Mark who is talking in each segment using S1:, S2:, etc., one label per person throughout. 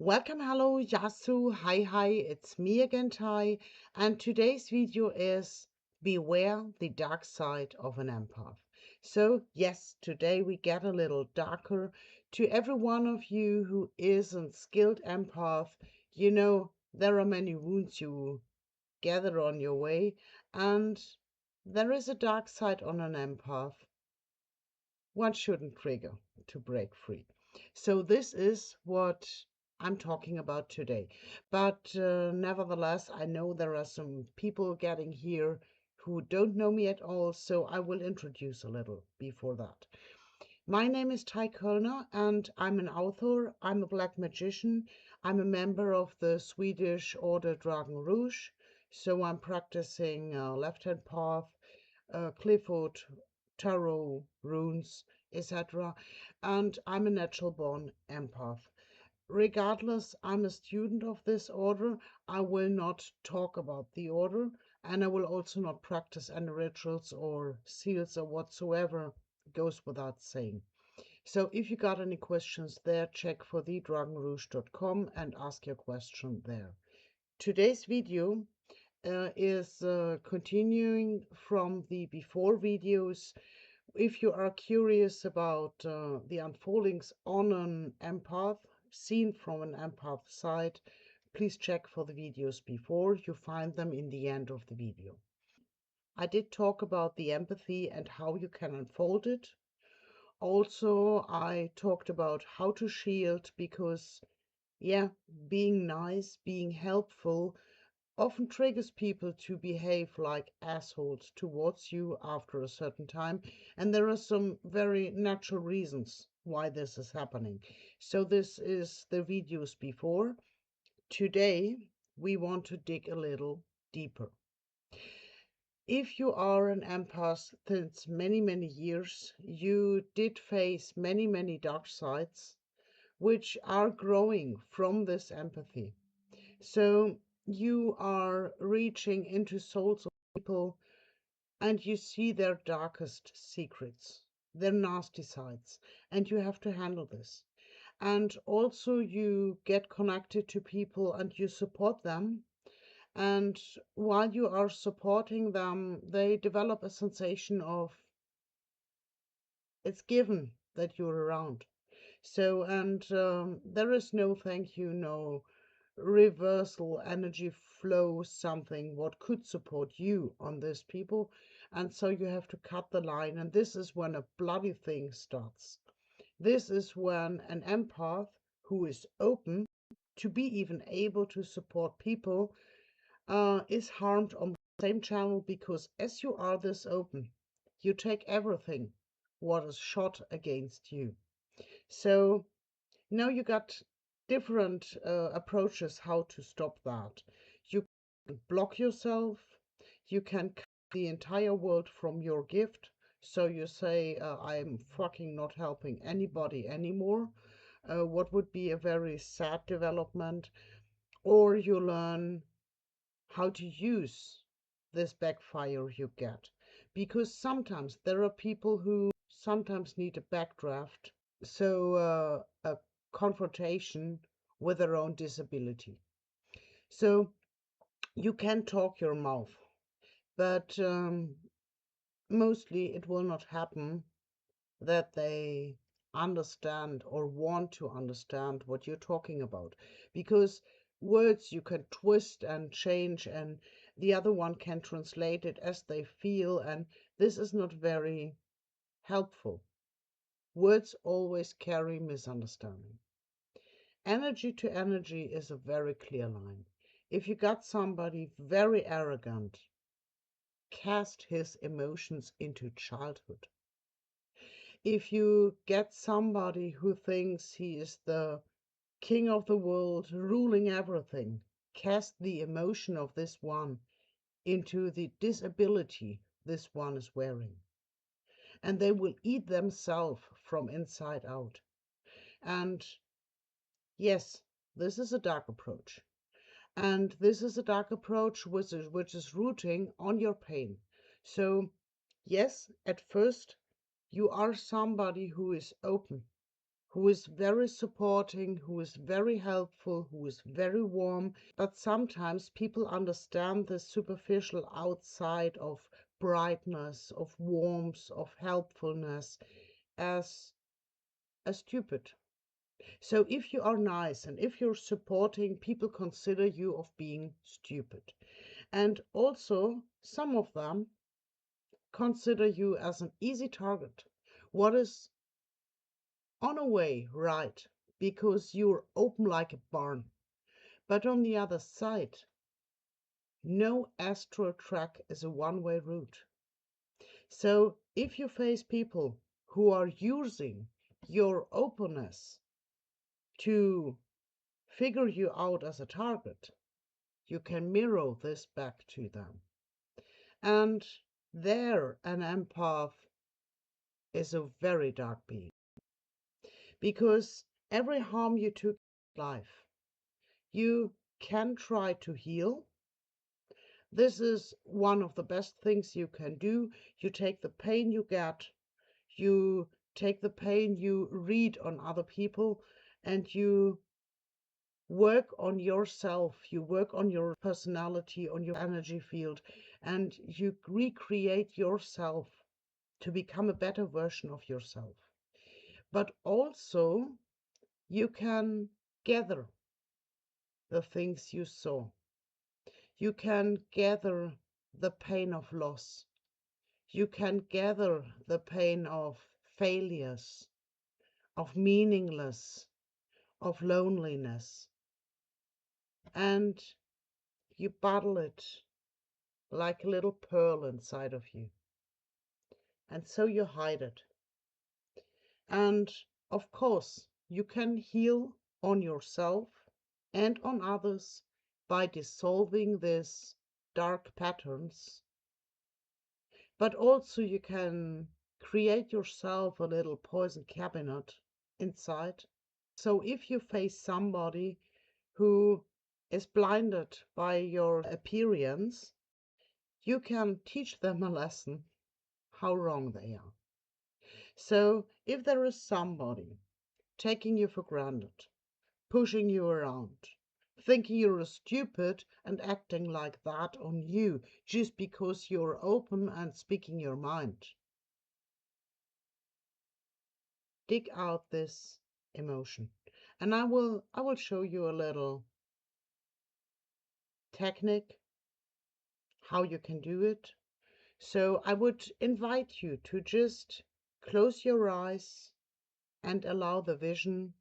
S1: Welcome, hello, Yasu, hi, it's me again, Tai, and today's video is Beware the Dark Side of an Empath. So, yes, today we get a little darker. To every one of you who isn't skilled empath, there are many wounds you gather on your way, and there is a dark side on an empath one shouldn't trigger to break free. So this is what I'm talking about today. But nevertheless, I know there are some people getting here who don't know me at all, so I will introduce a little before that. My name is Tai Kölner, and I'm an author, I'm a black magician, I'm a member of the Swedish Order Dragon Rouge, so I'm practicing left-hand path, Clifford, tarot, runes, etc. And I'm a natural born empath. Regardless, I'm a student of this order. I will not talk about the order, and I will also not practice any rituals or seals or whatsoever. Goes without saying. So if you got any questions there, check for thedragonrouge.com and ask your question there. Today's video is continuing from the before videos. If you are curious about the unfoldings on an empath, seen from an empath side, please check for the videos before. You find them in the end of the video. I did talk about the empathy and how you can unfold it. Also, I talked about how to shield because, yeah, being nice, being helpful often triggers people to behave like assholes towards you after a certain time. And there are some very natural reasons why this is happening. So this is the videos before. Today, we want to dig a little deeper. If you are an empath since many years, you did face many dark sides, which are growing from this empathy. So you are reaching into souls of people and you see their darkest secrets, their nasty sides, and you have to handle this. And also you get connected to people and you support them. And while you are supporting them, they develop a sensation of it's given that you're around. So, and there is no thank you, no reversal, energy flow, something what could support you on this people. And so you have to cut the line. And this is when a bloody thing starts. This is when an empath who is open to be even able to support people is harmed on the same channel, because as you are this open, you take everything what is shot against you. So now you got different approaches how to stop that. You can block yourself, you can cut the entire world from your gift. So you say, I'm fucking not helping anybody anymore. What would be a very sad development. Or you learn how to use this backfire you get. Because sometimes there are people who sometimes need a backdraft, so a confrontation with their own disability. So you can talk your mouth, but mostly it will not happen that they understand or want to understand what you're talking about, because words you can twist and change and the other one can translate it as they feel, and this is not very helpful. Words always carry misunderstanding. Energy to energy is a very clear line. If you got somebody very arrogant, cast his emotions into childhood. If you get somebody who thinks he is the king of the world, ruling everything, cast the emotion of this one into the disability this one is wearing. And they will eat themselves from inside out. And yes, this is a dark approach. And this is a dark approach which is rooting on your pain. So yes, at first you are somebody who is open, who is very supporting, who is very helpful, who is very warm. But sometimes people understand the superficial outside of brightness, of warmth, of helpfulness as stupid. So if you are nice and if you're supporting, people consider you of being stupid. And also some of them consider you as an easy target. What is on a way, right? Because you're open like a barn. But on the other side, no astral track is a one-way route. So if you face people who are using your openness to figure you out as a target, you can mirror this back to them. And there, an empath is a very dark being. Because every harm you took in life, you can try to heal. This is one of the best things you can do. You take the pain you get, you take the pain you read on other people, and you work on yourself, you work on your personality, on your energy field, and you recreate yourself to become a better version of yourself. But also, you can gather the things you saw. You can gather the pain of loss. You can gather the pain of failures, of meaningless, of loneliness, and you bottle it like a little pearl inside of you. And so you hide it. And of course, you can heal on yourself and on others by dissolving these dark patterns. But also you can create yourself a little poison cabinet inside. So if you face somebody who is blinded by your appearance, you can teach them a lesson how wrong they are. So if there is somebody taking you for granted, pushing you around, thinking you're stupid and acting like that on you just because you're open and speaking your mind, dig out this emotion. And I will show you a little technique how you can do it. So I would invite you to just close your eyes and allow the vision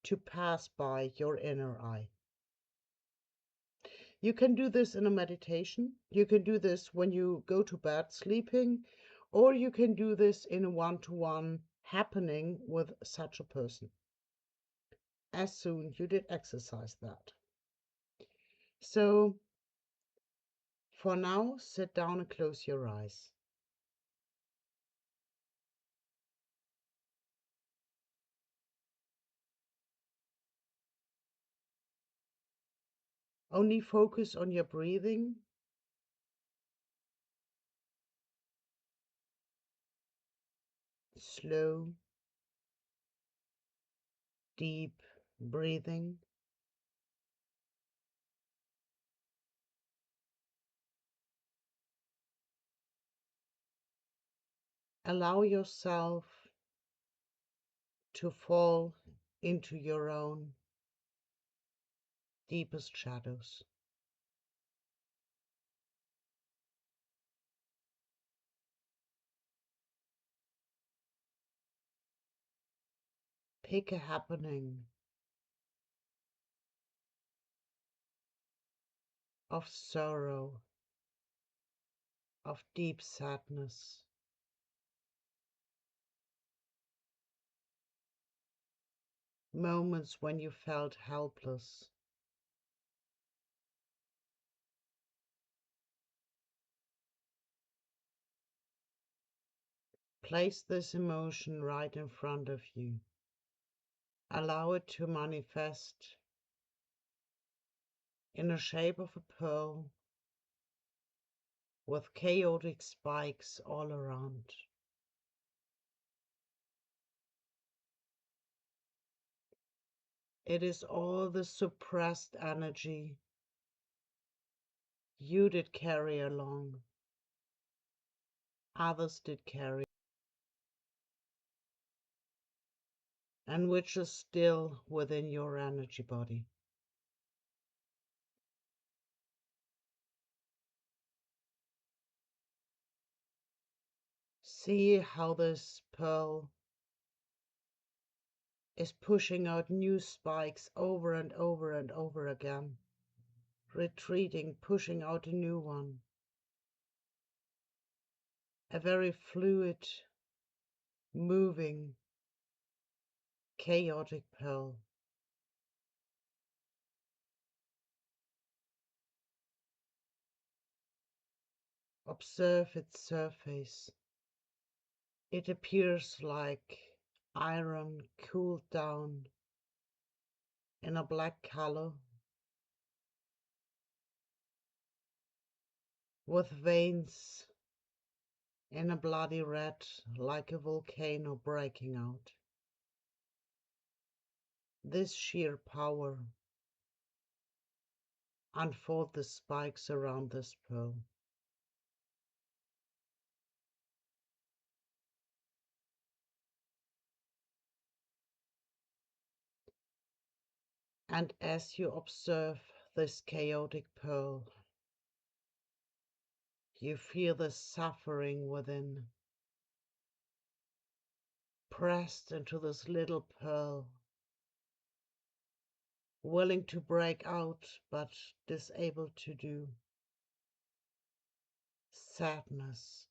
S1: to pass by your inner eye. You can do this in a meditation. You can do this when you go to bed sleeping, or you can do this in a one-to-one happening with such a person. As soon you did exercise that. So for now, sit down and close your eyes. Only focus on your breathing. Slow, deep breathing. Allow yourself to fall into your own deepest shadows. Pick a happening of sorrow, of deep sadness, moments when you felt helpless. Place this emotion right in front of you. Allow it to manifest in the shape of a pearl with chaotic spikes all around. It is all the suppressed energy you did carry along, others did carry, and which is still within your energy body. See how this pearl is pushing out new spikes over and over and over again, retreating, pushing out a new one. A very fluid, moving, chaotic pearl. Observe its surface. It appears like iron cooled down in a black color, with veins in a bloody red, like a volcano breaking out. This sheer power unfold the spikes around this pearl. And as you observe this chaotic pearl, you feel the suffering within, pressed into this little pearl, willing to break out, but disabled to do. Sadness,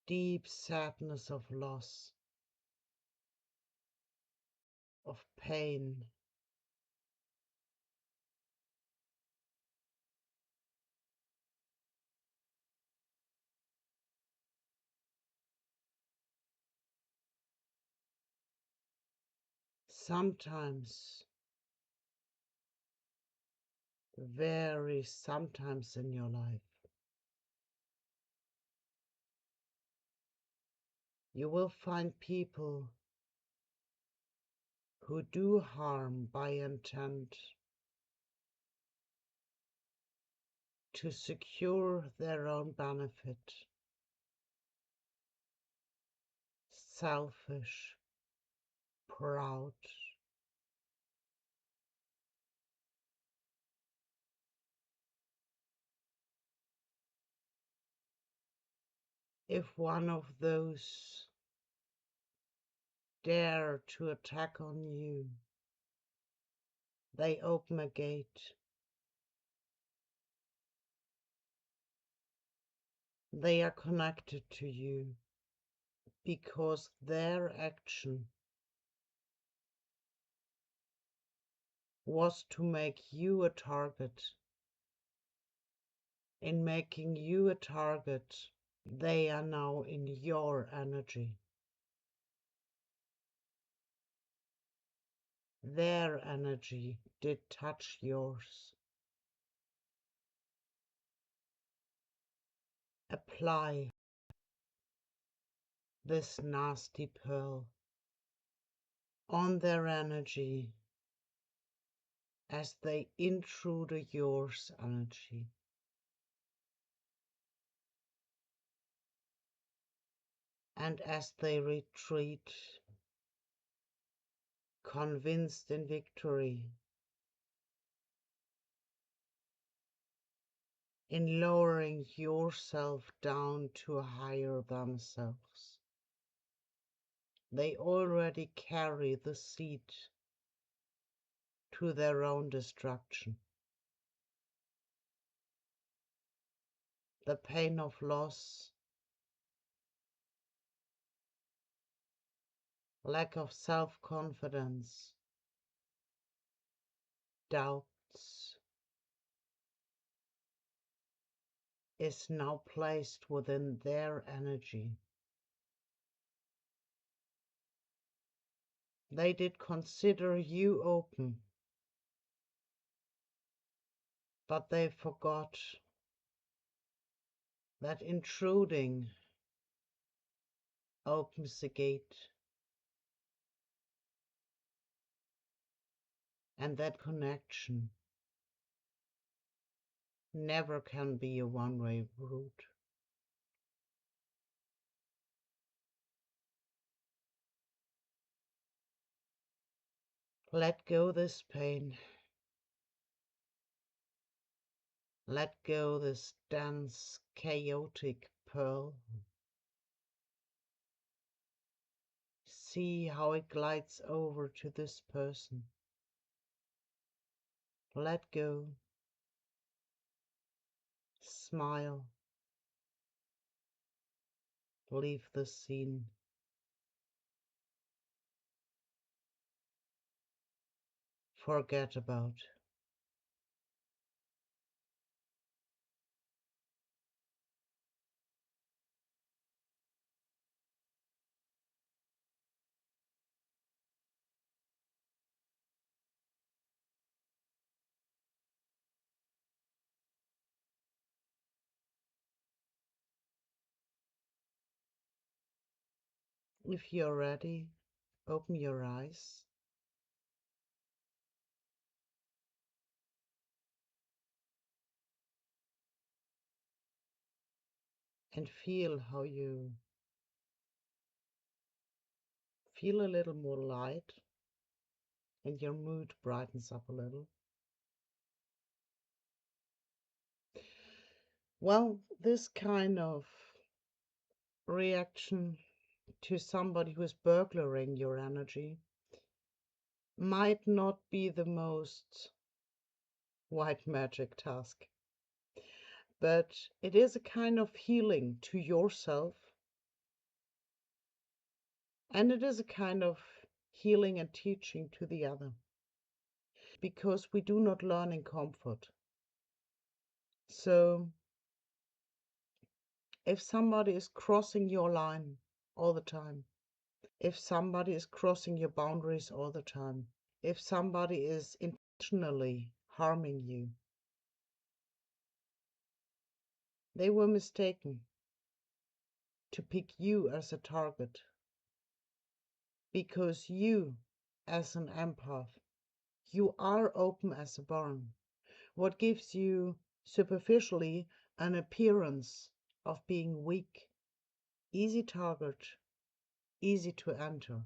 S1: deep sadness of loss, of pain. Sometimes, very sometimes in your life, you will find people who do harm by intent to secure their own benefit. Selfish, proud. If one of those dare to attack on you, they open a gate. They are connected to you because their action was to make you a target. In making you a target, they are now in your energy. Their energy did touch yours. Apply this nasty pearl on their energy as they intrude yours energy. And as they retreat, convinced in victory, in lowering yourself down to a higher themselves, they already carry the seed to their own destruction. The pain of loss, lack of self-confidence, doubts, is now placed within their energy. They did consider you open, but they forgot that intruding opens the gate And that connection never can be a one-way route. Let go this pain. Let go this dense, chaotic pearl. See how it glides over to this person. Let go. Smile. Leave the scene. Forget about. If you're ready, open your eyes and feel how you feel a little more light and your mood brightens up a little. Well, this kind of reaction to somebody who's burglaring your energy might not be the most white magic task, but it is a kind of healing to yourself, and it is a kind of healing and teaching to the other, because we do not learn in comfort. So if somebody is crossing your line all the time, if somebody is crossing your boundaries all the time, if somebody is intentionally harming you, they were mistaken to pick you as a target, because you, as an empath, you are open as a barn. What gives you superficially an appearance of being weak, easy target, easy to enter.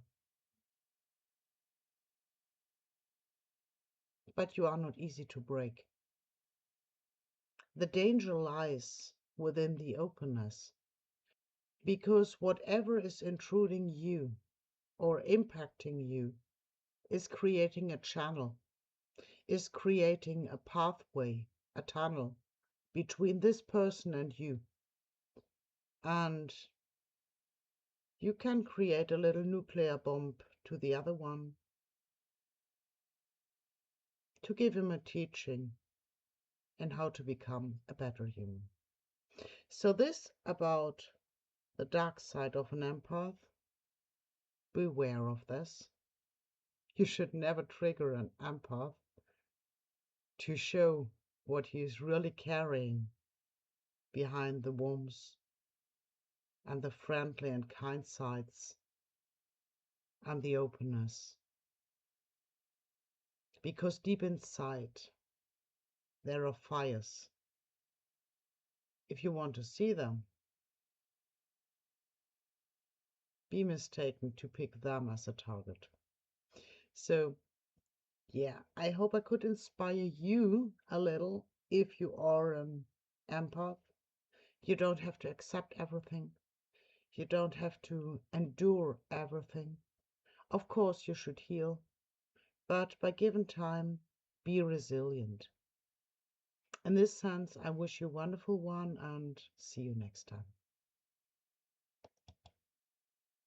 S1: But you are not easy to break. The danger lies within the openness, because whatever is intruding you or impacting you is creating a channel, is creating a pathway, a tunnel between this person and you. And you can create a little nuclear bomb to the other one to give him a teaching in how to become a better human. So this about the dark side of an empath. Beware of this. You should never trigger an empath to show what he is really carrying behind the warmth and the friendly and kind sides and the openness. Because deep inside there are fires. If you want to see them, be mistaken to pick them as a target. So yeah, I hope I could inspire you a little. If you are an empath, you don't have to accept everything. You don't have to endure everything. Of course, you should heal, but by given time, be resilient. In this sense, I wish you a wonderful one and see you next time.